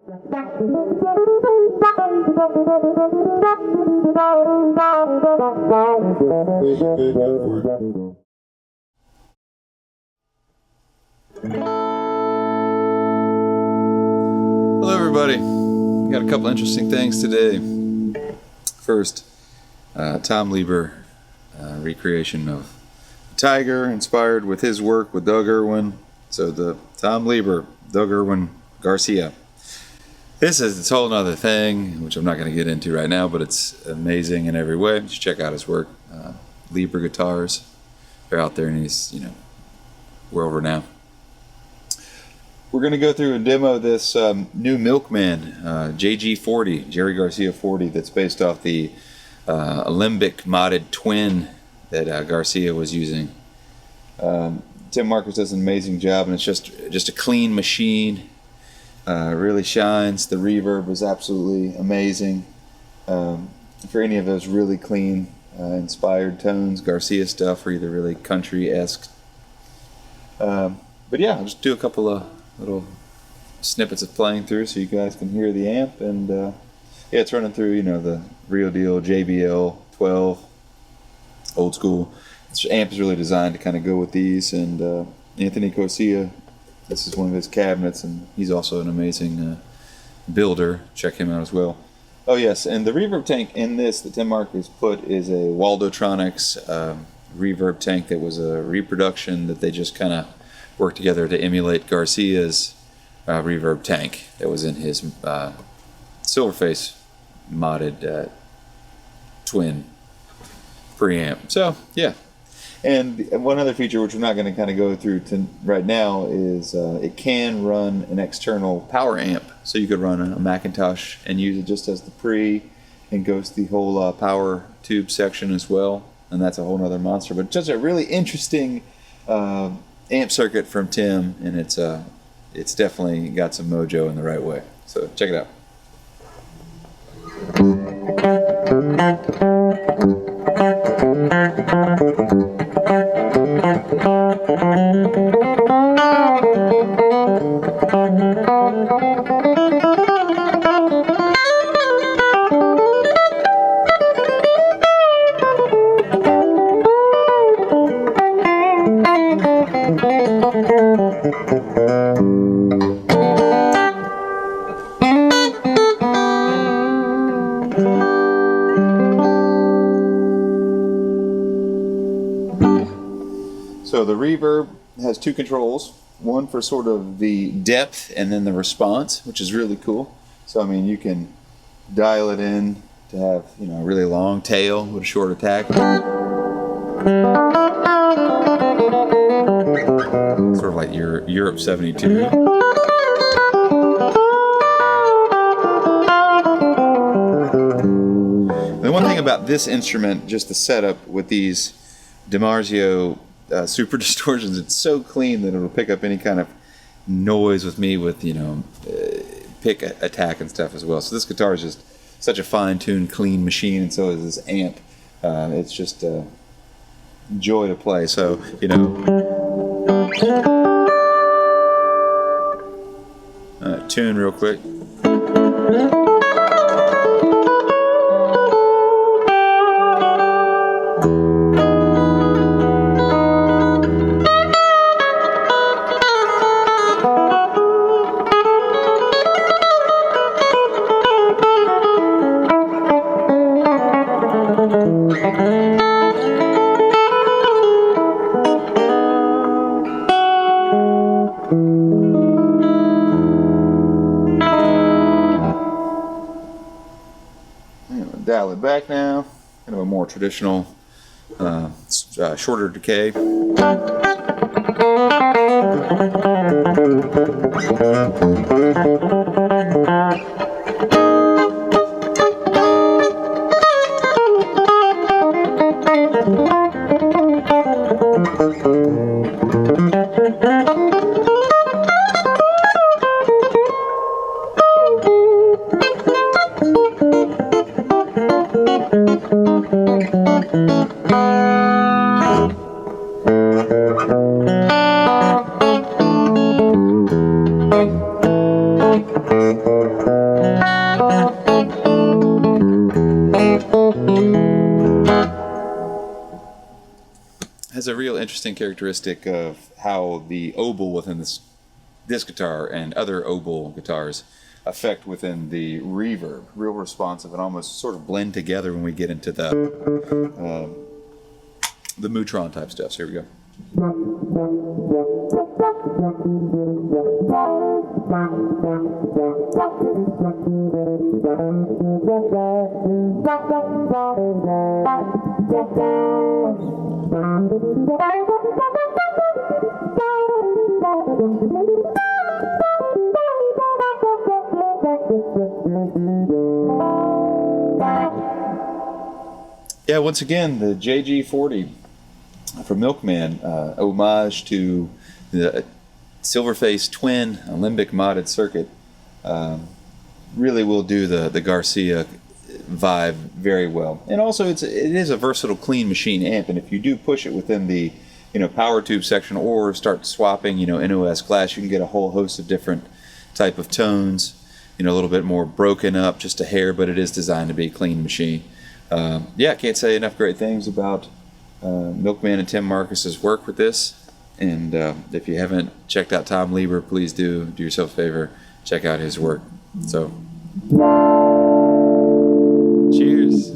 Hello everybody, got a couple interesting things today. First, Tom Lieber recreation of Tiger, inspired with his work with Doug Irwin. So the Tom Lieber, Doug Irwin, Garcia. This is its whole other thing, which I'm not going to get into right now, but it's amazing in every way. Just check out his work. Lieber guitars, they're out there, and he's, world renowned. We're going to go through and demo this new Milkman JG-40, Jerry Gacias 40, that's based off the Alembic modded Twin that Garcia was using. Tim Marcus does an amazing job, and it's just a clean machine. Really shines. The reverb is absolutely amazing. For any of those really clean, inspired tones, Garcia stuff, or either really country-esque. But yeah, I'll just do a couple of little snippets of playing through so you guys can hear the amp. And yeah, it's running through, the real deal JBL 12, old school. This amp is really designed to kind of go with these. And Anthony Garcia, this is one of his cabinets, and he's also an amazing builder. Check him out as well. Oh yes, and the reverb tank in this that Tim Marcus put is a Waldotronics reverb tank that was a reproduction that they just kind of worked together to emulate Garcia's reverb tank that was in his Silverface modded Twin preamp. So yeah. And one other feature, which we're not going to kind of go through right now, is it can run an external power amp. So you could run a Macintosh and use it just as the pre, and goes the whole power tube section as well. And that's a whole other monster. But just a really interesting amp circuit from Tim, and it's definitely got some mojo in the right way. So check it out. So the reverb has two controls, one for sort of the depth and then the response, which is really cool. So I mean, you can dial it in to have, a really long tail with a short attack. Sort of like your Europe 72. The one thing about this instrument, just the setup with these DiMarzio super distortions, it's so clean that it'll pick up any kind of noise with me with, pick attack and stuff as well. So this guitar is just such a fine-tuned, clean machine, and so is this amp. It's just a joy to play. So, tune real quick. Dial it back now, kind of a more traditional, shorter decay. interesting characteristic of how the oboe within this guitar and other oboe guitars affect within the reverb. Real responsive and almost sort of blend together when we get into the Mutron type stuff. So here we go. Yeah, once again, the JG-40 from Milkman, homage to the Silverface Twin Alembic modded circuit. Really will do the Garcia vibe very well. And also it is a versatile clean machine amp, and if you do push it within the power tube section or start swapping NOS glass, you can get a whole host of different type of tones, a little bit more broken up just a hair, but it is designed to be a clean machine. Yeah, can't say enough great things about Milkman and Tim Marcus's work with this. And if you haven't checked out Tom Lieber, please do yourself a favor, check out his work. So, cheers.